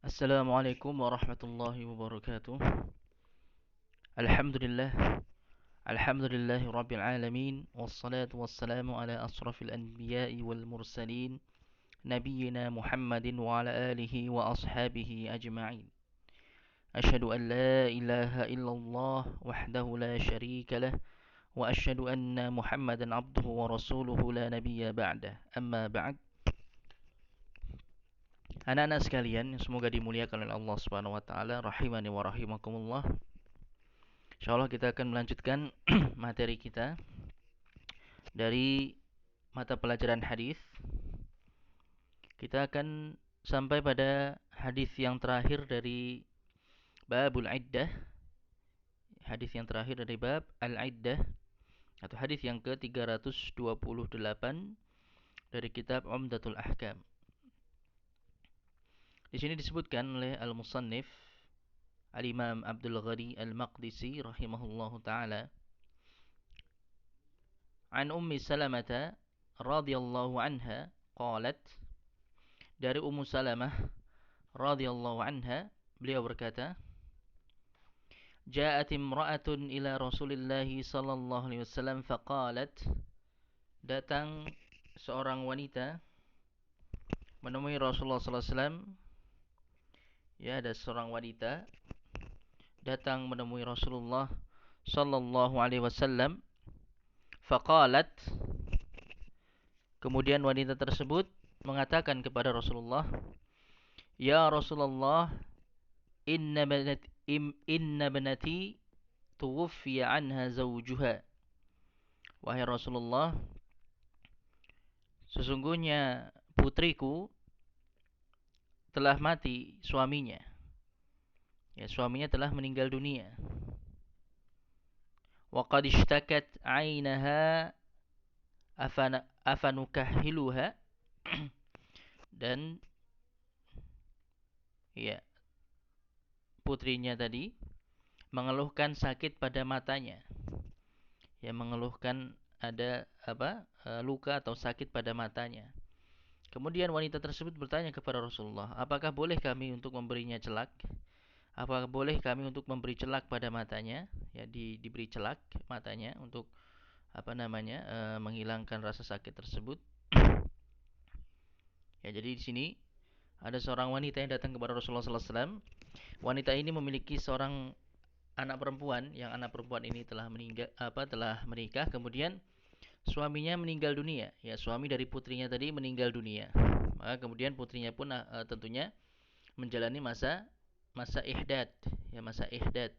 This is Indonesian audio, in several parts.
Assalamualaikum warahmatullahi wabarakatuh. Alhamdulillah. Alhamdulillahi rabbil alamin. Wassalatu wassalamu ala asrafil anbiya'i wal mursalin. Nabiyyina Muhammadin wa ala alihi wa ashabihi ajma'in. Ashhadu an la ilaha illallah wahdahu la sharika lah. Wa ashhadu anna Muhammadan abduhu wa rasuluhu la nabiyya ba'dah. Amma ba'd. Anak-anak sekalian, semoga dimuliakan oleh Allah Subhanahu wa taala, rahimani wa rahimakumullah. Insyaallah kita akan melanjutkan materi kita dari mata pelajaran hadis. Kita akan sampai pada hadis yang terakhir dari babul iddah. Hadis yang terakhir dari bab al-iddah atau hadis yang ke-328 dari kitab Umdatul Ahkam. Di sini disebutkan oleh al-musannif Al-Imam Abdul Ghani Al-Maqdisi rahimahullahu taala, an Ummi Salamah radhiyallahu anha qalat, dari Ummu Salamah radhiyallahu anha, beliau berkata, ja'at imra'atun ila Rasulillah sallallahu alaihi wasallam faqalat, datang seorang wanita menemui Rasulullah sallallahu alaihi wasallam. Ya, ada seorang wanita datang menemui Rasulullah sallallahu alaihi wasallam. Faqalat, kemudian wanita tersebut mengatakan kepada Rasulullah, ya Rasulullah, inna banati tuwfiya anha zawjuha. Wahai Rasulullah, sesungguhnya putriku telah mati suaminya. Ya, suaminya telah meninggal dunia. Wa qad ishtakat 'ainaha afanukahiluha. Dan ya, putrinya tadi mengeluhkan sakit pada matanya. Ya, mengeluhkan ada luka atau sakit pada matanya. Kemudian wanita tersebut bertanya kepada Rasulullah, apakah boleh kami untuk memberinya celak? Apakah boleh kami untuk memberi celak pada matanya? Ya, diberi celak matanya untuk menghilangkan rasa sakit tersebut. Ya, jadi di sini ada seorang wanita yang datang kepada Rasulullah sallallahu alaihi wasallam. Wanita ini memiliki seorang anak perempuan, yang anak perempuan ini telah menikah, kemudian suaminya meninggal dunia. Ya, suami dari putrinya tadi meninggal dunia. Maka kemudian putrinya pun tentunya menjalani masa ihdad, ya, masa ihdad,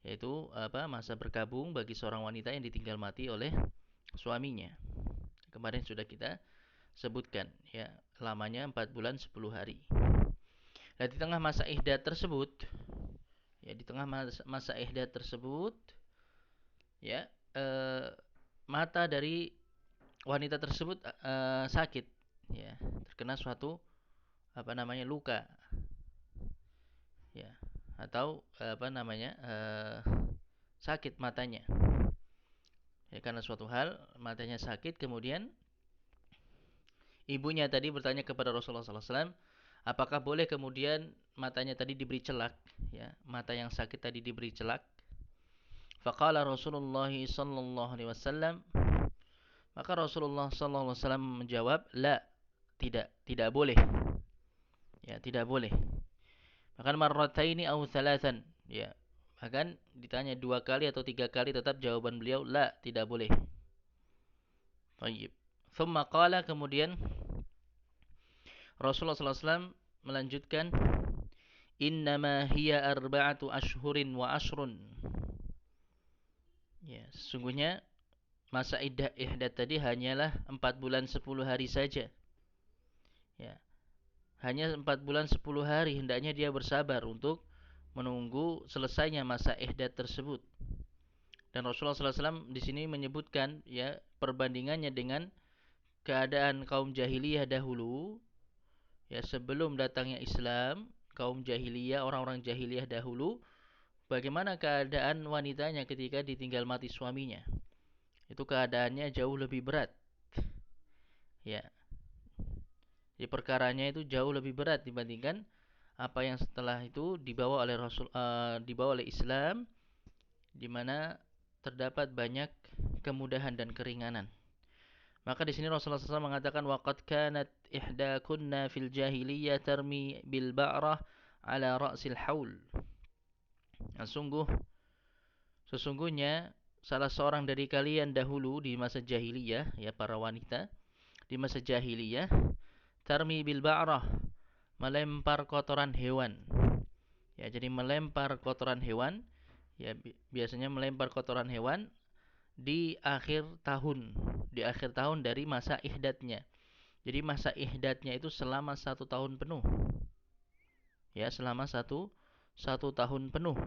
yaitu masa berkabung bagi seorang wanita yang ditinggal mati oleh suaminya. Kemarin sudah kita sebutkan, ya, lamanya 4 bulan 10 hari. Nah, di tengah masa ihdad tersebut, ya, mata dari wanita tersebut sakit, ya, terkena suatu luka, ya, atau sakit matanya. Ya, karena suatu hal matanya sakit, kemudian ibunya tadi bertanya kepada Rasulullah sallallahu alaihi wasallam, apakah boleh kemudian matanya tadi diberi celak, ya, mata yang sakit tadi diberi celak. Faqala Rasulullah sallallahu alaihi wasallam, maka Rasulullah sallallahu alaihi wasallam menjawab, la, tidak boleh. Ya, tidak boleh. Bahkan marrataini aw thalathan, ya. Bahkan ditanya 2 kali atau 3 kali tetap jawaban beliau la, tidak boleh. Baik. Thumma qala, kemudian Rasulullah sallallahu alaihi wasallam melanjutkan, innama hiya arba'atu ashhurin wa ashrun. Ya, sesungguhnya masa ihdad tadi hanyalah 4 bulan 10 hari saja. Ya. Hanya 4 bulan 10 hari hendaknya dia bersabar untuk menunggu selesainya masa ihdad tersebut. Dan Rasulullah sallallahu alaihi wasallam di sini menyebutkan, ya, perbandingannya dengan keadaan kaum jahiliyah dahulu, ya, sebelum datangnya Islam. Kaum jahiliyah, orang-orang jahiliyah dahulu, bagaimana keadaan wanitanya ketika ditinggal mati suaminya. Itu keadaannya jauh lebih berat. Ya. Jadi perkaranya itu jauh lebih berat dibandingkan apa yang setelah itu dibawa oleh dibawa oleh Islam, di mana terdapat banyak kemudahan dan keringanan. Maka di sini Rasulullah SAW mengatakan waqad kanat ihdakunna fil jahiliyah tarmi bil ba'rah ala ra'sil haul. Nah, sesungguhnya salah seorang dari kalian dahulu di masa jahiliyah, ya para wanita di masa jahiliyah, tarmi bil ba'rah, melempar kotoran hewan. Ya, jadi melempar kotoran hewan, ya biasanya melempar kotoran hewan di akhir tahun, dari masa ihdatnya. Jadi masa ihdatnya itu selama 1 tahun penuh. Ya, selama satu tahun penuh.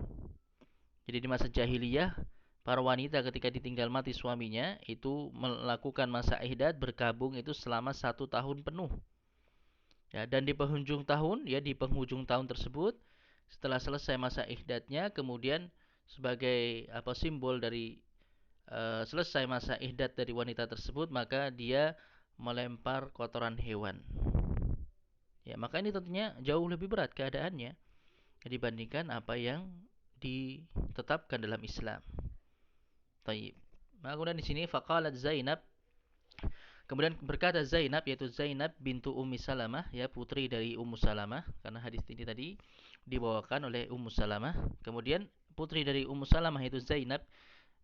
Jadi di masa jahiliyah, para wanita ketika ditinggal mati suaminya itu melakukan masa ihdat berkabung itu selama 1 tahun penuh. Ya, dan di penghujung tahun, ya di penghujung tahun tersebut, setelah selesai masa ihdatnya, kemudian sebagai simbol dari selesai masa ihdat dari wanita tersebut, maka dia melempar kotoran hewan. Ya, maka ini tentunya jauh lebih berat keadaannya dibandingkan apa yang ditetapkan dalam Islam. Taib. Maka kemudian di sini faqalat Zainab, kemudian berkata Zainab, yaitu Zainab bintu Ummi Salamah, ya putri dari Ummu Salamah, karena hadis ini tadi dibawakan oleh Ummu Salamah. Kemudian putri dari Ummu Salamah itu Zainab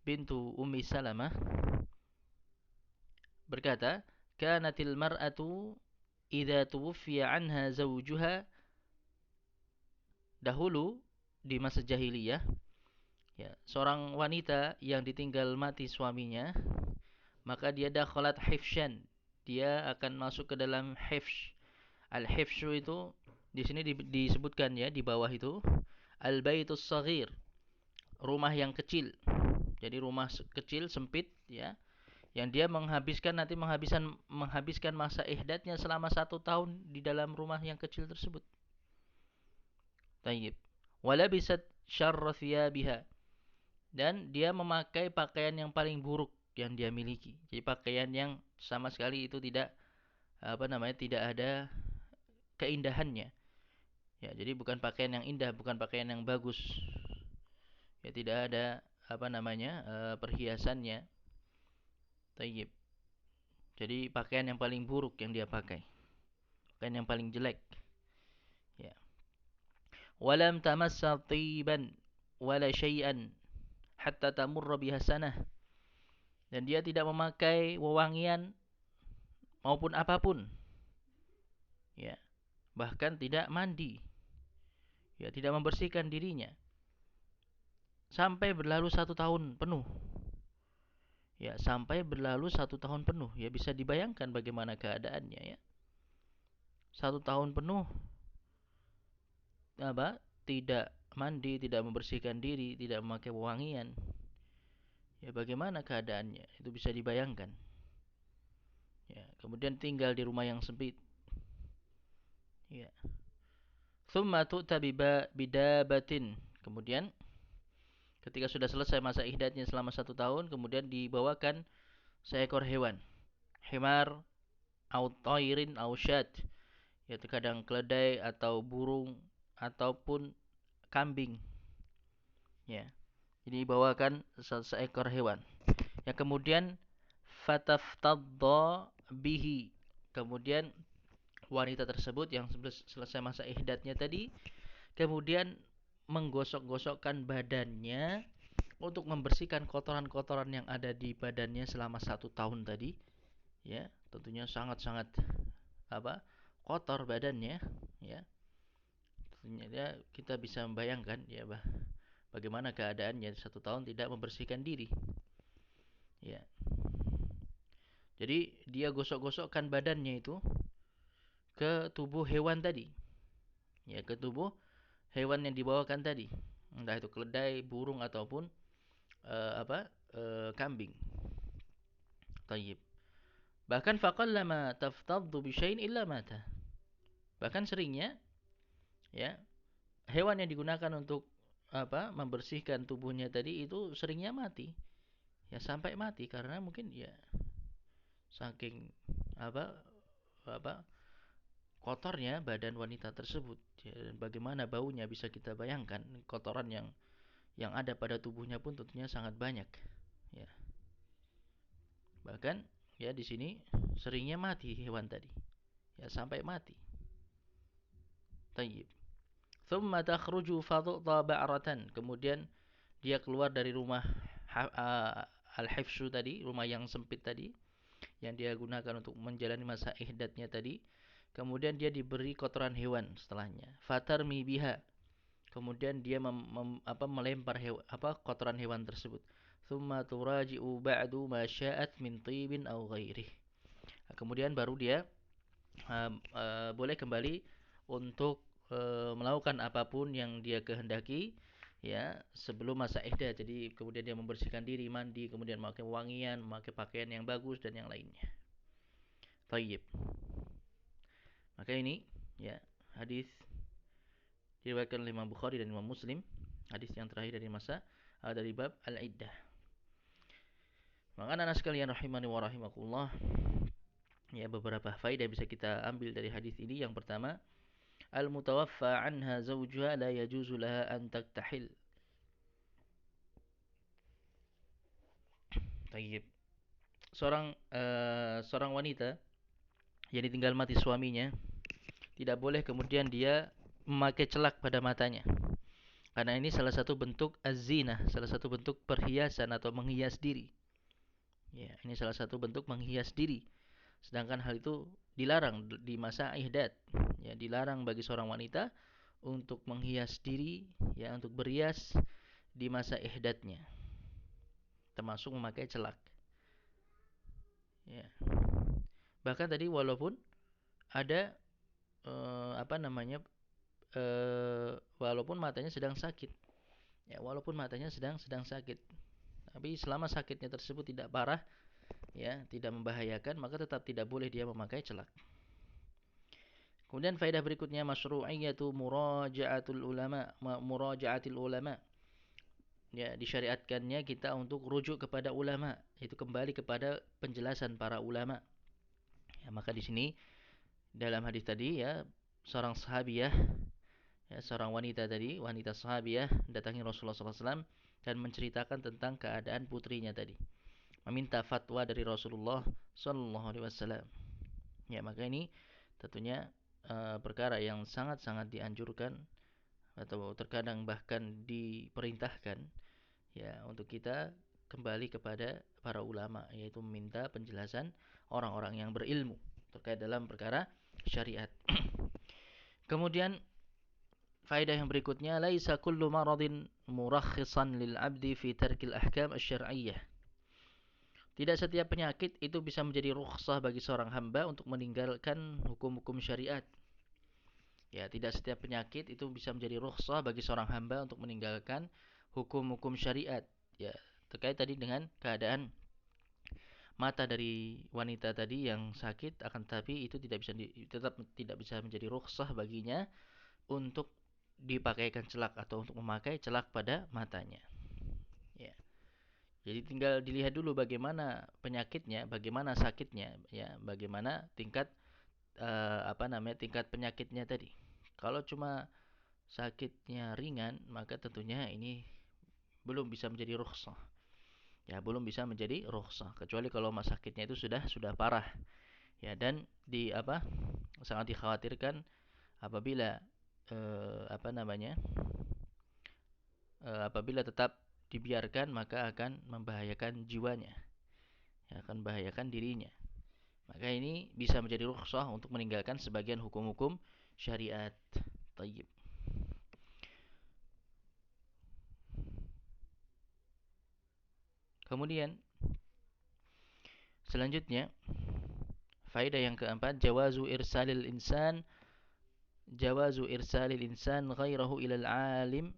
bintu Ummi Salamah berkata, "Kanatil mar'atu idza tuwfiya anha zawjuha." Dahulu di masa jahiliyah, ya, seorang wanita yang ditinggal mati suaminya, maka dia dakhalat hifsyan. Dia akan masuk ke dalam hifsh. Al-hifsyu itu di sini disebutkan ya di bawah itu al-baitus shaghir, rumah yang kecil. Jadi rumah kecil sempit, ya, yang dia menghabiskan masa ihdatnya selama 1 tahun di dalam rumah yang kecil tersebut. Tayyib. Walabisat syarra thiyabiha, dan dia memakai pakaian yang paling buruk yang dia miliki. Jadi pakaian yang sama sekali itu tidak tidak ada keindahannya. Ya, jadi bukan pakaian yang indah, bukan pakaian yang bagus. Ya, tidak ada perhiasannya. Tayyib. Jadi pakaian yang paling buruk yang dia pakai. Pakaian yang paling jelek. Ya. Walam tamassa tiban wala syai'an hatta tamurra biha sanah. Dan dia tidak memakai wewangian maupun apapun. Ya. Bahkan tidak mandi. Ya, tidak membersihkan dirinya sampai berlalu 1 tahun penuh. Ya, sampai berlalu 1 tahun penuh. Ya, bisa dibayangkan bagaimana keadaannya, ya. 1 tahun penuh tidak mandi, tidak membersihkan diri, tidak memakai wewangian. Ya, bagaimana keadaannya? Itu bisa dibayangkan. Ya, kemudian tinggal di rumah yang sempit. Ya. Tsumma tu'ta bidabatin. Kemudian ketika sudah selesai masa ihdatnya selama 1 tahun, kemudian dibawakan seekor hewan. Himar au tairin au syat. Yaitu kadang keledai atau burung ataupun kambing. Ya. Jadi dibawakan seekor hewan. Ya, kemudian fataftadda bihi. Kemudian wanita tersebut yang selesai masa ihdatnya tadi kemudian menggosok-gosokkan badannya untuk membersihkan kotoran-kotoran yang ada di badannya selama 1 tahun tadi. Ya, tentunya sangat-sangat kotor badannya, ya. Tentunya kita bisa membayangkan, ya, bagaimana keadaannya 1 tahun tidak membersihkan diri. Ya. Jadi dia gosok-gosokkan badannya itu ke tubuh hewan tadi. Ya, ke tubuh hewan yang dibawakan tadi. Entah itu keledai, burung ataupun kambing. Tayyib. Bahkan faqallama taftaddu bi syai'in illa mata. Bahkan seringnya, ya, hewan yang digunakan untuk membersihkan tubuhnya tadi itu seringnya mati. Ya, sampai mati karena mungkin ya saking kotornya badan wanita tersebut. Ya, bagaimana baunya bisa kita bayangkan. Kotoran yang ada pada tubuhnya pun tentunya sangat banyak. Ya. Bahkan ya di sini seringnya mati hewan tadi. Ya, sampai mati. Tayyib. Thumma takhruju fadhu'ta ba'ratan. Kemudian dia keluar dari rumah al-hifsu tadi, rumah yang sempit tadi, yang dia gunakan untuk menjalani masa ihdatnya tadi. Kemudian dia diberi kotoran hewan setelahnya. Fatarmi biha. Kemudian dia melempar kotoran hewan tersebut. Thumma turaji'u ba'du ma sya'at min tibin aw ghairih. Kemudian baru dia boleh kembali untuk melakukan apapun yang dia kehendaki ya sebelum masa ihdah. Jadi kemudian dia membersihkan diri, mandi, kemudian memakai wangian, memakai pakaian yang bagus dan yang lainnya. Thayyib. Maka ini ya hadis diriwayatkan oleh Imam Bukhari dan Imam Muslim, hadis yang terakhir dari dari bab al-iddah. Maka anak sekalian rahimani wa rahimakumullah, ya beberapa faedah bisa kita ambil dari hadis ini. Yang pertama, al-mutawaffa anha zawjuha la yajuzu laha an taktahil. Tayyib. Seorang wanita yang ditinggal mati suaminya tidak boleh kemudian dia memakai celak pada matanya. Karena ini salah satu bentuk az-zinah, salah satu bentuk perhiasan atau menghias diri. Ya, ini salah satu bentuk menghias diri. Sedangkan hal itu dilarang di masa ihdat. Ya, dilarang bagi seorang wanita untuk menghias diri, ya, untuk berhias di masa ihdatnya. Termasuk memakai celak. Ya. Bahkan tadi walaupun ada walaupun matanya sedang sakit. Ya, walaupun matanya sedang sakit. Tapi selama sakitnya tersebut tidak parah, ya, tidak membahayakan, maka tetap tidak boleh dia memakai celak. Kemudian faedah berikutnya masyru'iyyatu muraja'atul ulama. Ya, disyariatkannya kita untuk rujuk kepada ulama, itu kembali kepada penjelasan para ulama. Ya, maka di sini dalam hadis tadi ya, seorang sahabiyah, ya, seorang wanita tadi, wanita sahabiyah datangi Rasulullah SAW dan menceritakan tentang keadaan putrinya tadi, meminta fatwa dari Rasulullah SAW. Ya, maka ini tentunya perkara yang sangat-sangat dianjurkan atau terkadang bahkan diperintahkan ya untuk kita kembali kepada para ulama, yaitu meminta penjelasan orang-orang yang berilmu terkait dalam perkara syariat. Kemudian faedah yang berikutnya, laisa kullu maradin murakhisan lil 'abdi fi tarkil ahkam asy-syar'iyyah. Tidak setiap penyakit itu bisa menjadi rukhsah bagi seorang hamba untuk meninggalkan hukum-hukum syariat. Ya, tidak setiap penyakit itu bisa menjadi rukhsah bagi seorang hamba untuk meninggalkan hukum-hukum syariat. Ya, terkait tadi dengan keadaan mata dari wanita tadi yang sakit, akan tetapi itu tetap tidak bisa menjadi rukhsah baginya untuk dipakaikan celak atau untuk memakai celak pada matanya. Ya. Jadi tinggal dilihat dulu bagaimana penyakitnya, bagaimana sakitnya, ya, bagaimana tingkat tingkat penyakitnya tadi. Kalau cuma sakitnya ringan, maka tentunya ini belum bisa menjadi rukhsah. Ya, belum bisa menjadi rukhsah kecuali kalau sakitnya itu sudah parah. Ya, dan sangat dikhawatirkan apabila apabila tetap dibiarkan maka akan membahayakan jiwanya, ya, akan membahayakan dirinya. Maka ini bisa menjadi rukhsah untuk meninggalkan sebagian hukum-hukum syariat. Tayyib. Kemudian selanjutnya faedah yang keempat, jawazu irsalil insan ghairahu ilal alim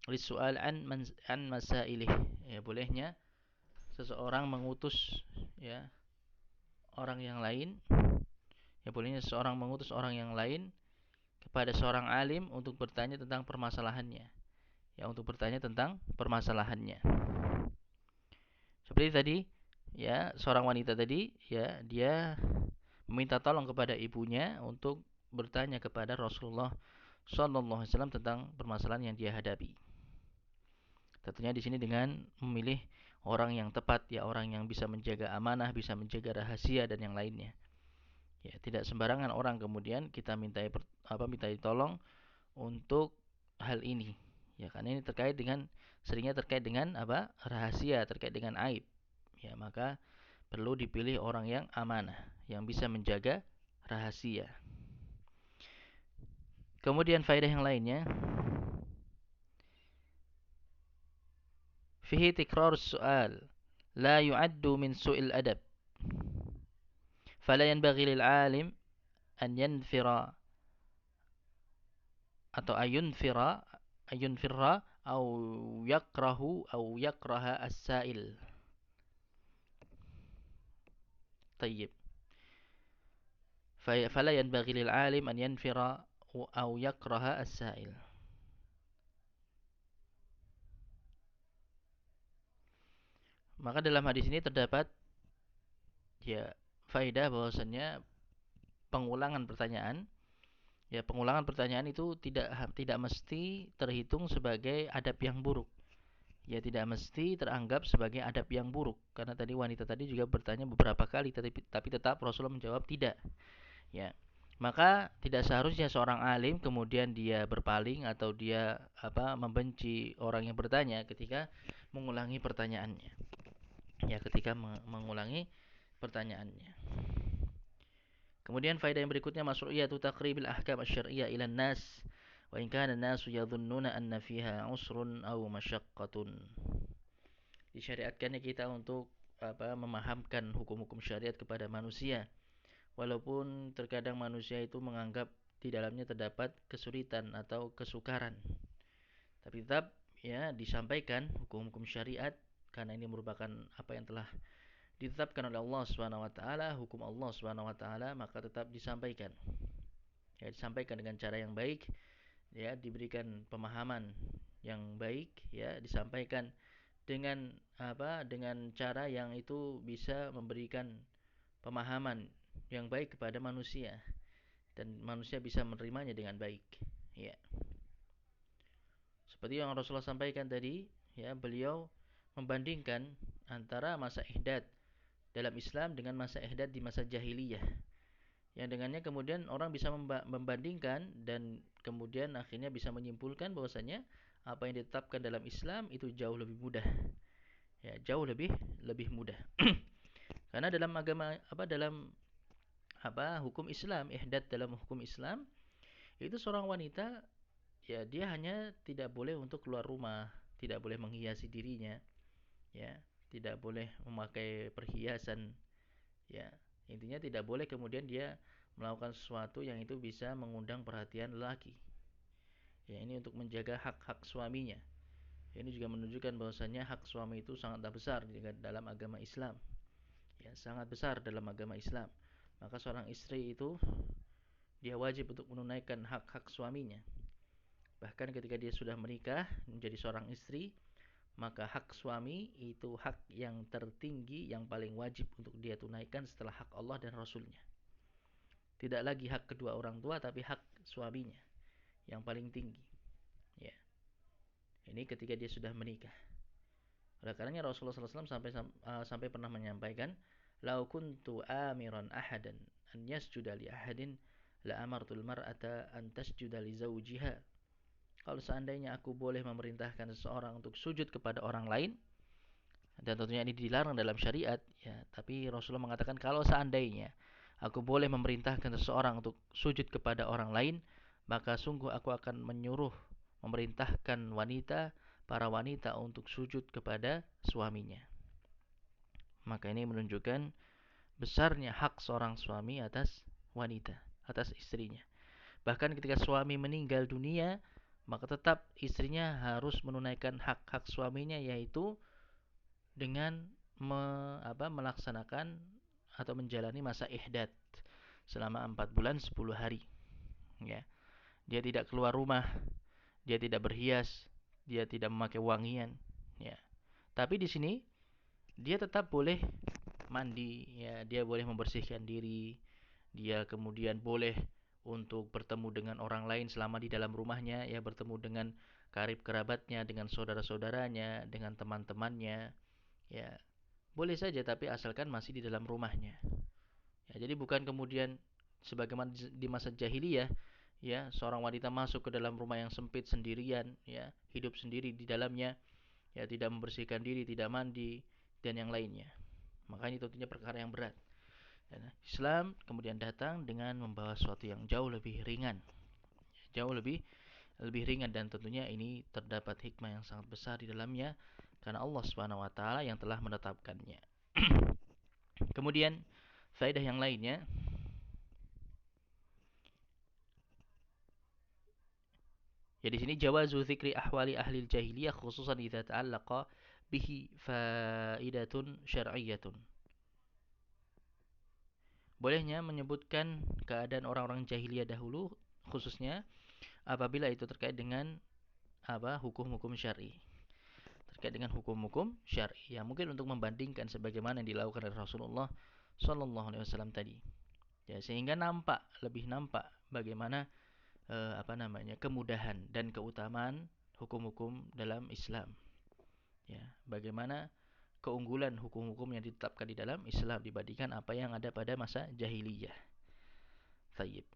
lisu'al an masailih. Ya, bolehnya seseorang mengutus, ya, orang yang lain, ya, bolehnya seseorang mengutus orang yang lain kepada seorang alim untuk bertanya tentang permasalahannya. Ya, untuk bertanya tentang permasalahannya. Seperti tadi, ya, seorang wanita tadi, ya, dia meminta tolong kepada ibunya untuk bertanya kepada Rasulullah Sallallahu Alaihi Wasallam tentang permasalahan yang dia hadapi. Tentunya di sini dengan memilih orang yang tepat, ya, orang yang bisa menjaga amanah, bisa menjaga rahasia dan yang lainnya. Ya, tidak sembarangan orang kemudian kita mintai tolong untuk hal ini. Ya, karena ini seringnya terkait dengan rahasia, terkait dengan aib. Ya, maka perlu dipilih orang yang amanah, yang bisa menjaga rahasia. Kemudian faedah yang lainnya, fihi tikrar soal la yu'addu min su'il adab. Fala yanbaghi lil alim an yanfira atau ayunfirra au yakraha as-sa'il. Tayyib. Fala yanbaghi lil alim an yanfira au yakraha as-sa'il. Maka dalam hadis ini terdapat ya faedah bahwasannya pengulangan pertanyaan, ya, pengulangan pertanyaan itu tidak mesti terhitung sebagai adab yang buruk. Ya, tidak mesti teranggap sebagai adab yang buruk, karena tadi wanita tadi juga bertanya beberapa kali tapi tetap Rasulullah menjawab tidak. Ya. Maka tidak seharusnya seorang alim kemudian dia berpaling atau dia membenci orang yang bertanya ketika mengulangi pertanyaannya. Ya, ketika mengulangi pertanyaannya. Kemudian faedah yang berikutnya, masru'iyatu taqribil ahkam asy-syar'iyyah ila an-nas wa in kana an-nasu yadhunnuna anna fiha usrun aw masyaqqatun. Disyariatkannya kita untuk memahamkan hukum-hukum syariat kepada manusia, walaupun terkadang manusia itu menganggap di dalamnya terdapat kesulitan atau kesukaran. Tapi tetap ya disampaikan hukum-hukum syariat karena ini merupakan apa yang telah ditetapkan oleh Allah Subhanahu wa taala, hukum Allah Subhanahu wa taala, maka tetap disampaikan. Ya, disampaikan dengan cara yang baik, ya, diberikan pemahaman yang baik, ya, disampaikan dengan dengan cara yang itu bisa memberikan pemahaman yang baik kepada manusia dan manusia bisa menerimanya dengan baik, ya. Seperti yang Rasulullah sampaikan tadi, ya, beliau membandingkan antara masa ihdad dalam Islam dengan masa ihdad di masa jahiliyah. Yang dengannya kemudian orang bisa membandingkan dan kemudian akhirnya bisa menyimpulkan bahwasanya apa yang ditetapkan dalam Islam itu jauh lebih mudah. Ya, jauh lebih mudah. Karena dalam hukum Islam, ihdad dalam hukum Islam itu seorang wanita, ya, dia hanya tidak boleh untuk keluar rumah, tidak boleh menghiasi dirinya, ya, tidak boleh memakai perhiasan, ya, intinya tidak boleh kemudian dia melakukan sesuatu yang itu bisa mengundang perhatian lelaki, ya, ini untuk menjaga hak-hak suaminya. Ini juga menunjukkan bahwasanya hak suami itu sangatlah besar dalam agama Islam, ya, sangat besar dalam agama Islam. Maka seorang istri itu dia wajib untuk menunaikan hak-hak suaminya. Bahkan ketika dia sudah menikah menjadi seorang istri, maka hak suami itu hak yang tertinggi, yang paling wajib untuk dia tunaikan setelah hak Allah dan Rasulnya. Tidak lagi hak kedua orang tua, tapi hak suaminya yang paling tinggi. Ya. Ini ketika dia sudah menikah. Oleh karenanya Rasulullah SAW sampai pernah menyampaikan, "Lau kuntu amiran ahadan an yasjuda li ahadin la amartul mar'ata an tasjuda li zawjiha." Kalau seandainya aku boleh memerintahkan seseorang untuk sujud kepada orang lain, dan tentunya ini dilarang dalam syariat, ya, tapi Rasulullah mengatakan kalau seandainya aku boleh memerintahkan seseorang untuk sujud kepada orang lain, maka sungguh aku akan memerintahkan para wanita untuk sujud kepada suaminya. Maka ini menunjukkan besarnya hak seorang suami atas wanita, atas istrinya. Bahkan ketika suami meninggal dunia, maka tetap istrinya harus menunaikan hak-hak suaminya, yaitu dengan melaksanakan atau menjalani masa ihdad selama 4 bulan 10 hari. Ya. Dia tidak keluar rumah, dia tidak berhias, dia tidak memakai wangian, ya. Tapi di sini dia tetap boleh mandi, ya, dia boleh membersihkan diri, dia kemudian boleh untuk bertemu dengan orang lain selama di dalam rumahnya, ya bertemu dengan karib kerabatnya, dengan saudara-saudaranya, dengan teman-temannya, ya boleh saja tapi asalkan masih di dalam rumahnya. Ya, jadi bukan kemudian sebagaimana di masa jahiliyah, ya seorang wanita masuk ke dalam rumah yang sempit sendirian, ya hidup sendiri di dalamnya, ya tidak membersihkan diri, tidak mandi dan yang lainnya. Makanya itu tentunya perkara yang berat. Dan Islam kemudian datang dengan membawa sesuatu yang jauh lebih ringan, jauh lebih ringan, dan tentunya ini terdapat hikmah yang sangat besar di dalamnya karena Allah Subhanahu wa taala yang telah menetapkannya. Kemudian faedah yang lainnya, ya di sini jawazu dzikri ahwali ahli jahiliyah khususan idza ta'allaqa bihi faidatun syar'iyyatun. Bolehnya menyebutkan keadaan orang-orang jahiliyah dahulu khususnya apabila itu terkait dengan hukum-hukum syar'i. Terkait dengan hukum-hukum syar'i. Ya mungkin untuk membandingkan sebagaimana yang dilakukan oleh Rasulullah sallallahu alaihi wasallam tadi. Ya sehingga lebih nampak bagaimana kemudahan dan keutamaan hukum-hukum dalam Islam. Ya, bagaimana keunggulan hukum-hukum yang ditetapkan di dalam Islam dibandingkan apa yang ada pada masa jahiliyah. Tayyib.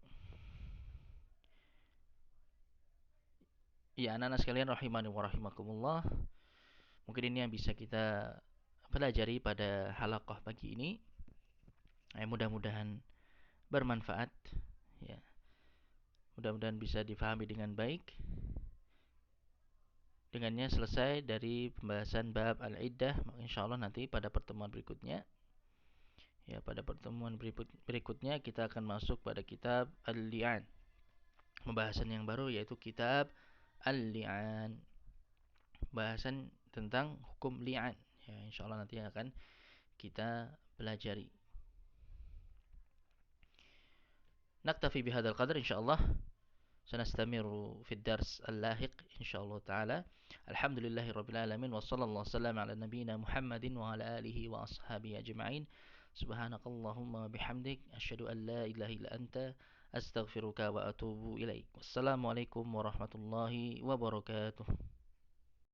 Ya, anak-anak sekalian rahimani wa rahimakumullah. Mungkin ini yang bisa kita pelajari pada halaqah pagi ini. Mudah-mudahan bermanfaat, ya. Mudah-mudahan bisa difahami dengan baik. Dengannya selesai dari pembahasan bab al-iddah. Insyaallah nanti pada pertemuan berikutnya, ya pada pertemuan berikutnya kita akan masuk pada kitab al-li'an. Pembahasan yang baru yaitu kitab al-li'an. Bahasan tentang hukum li'an. Ya, insyaallah nanti akan kita pelajari. Naktafi bihadzal qadar insyaallah. سنستمر في الدرس اللاحق إن شاء الله تعالى. الحمد لله رب العالمين وصلى الله وسلم على نبينا محمد وعلى آله وأصحابه أجمعين. سبحانك اللهم وبحمدك أشهد أن لا إله إلا أنت أستغفرك وأتوب إليك. والسلام عليكم ورحمة الله وبركاته.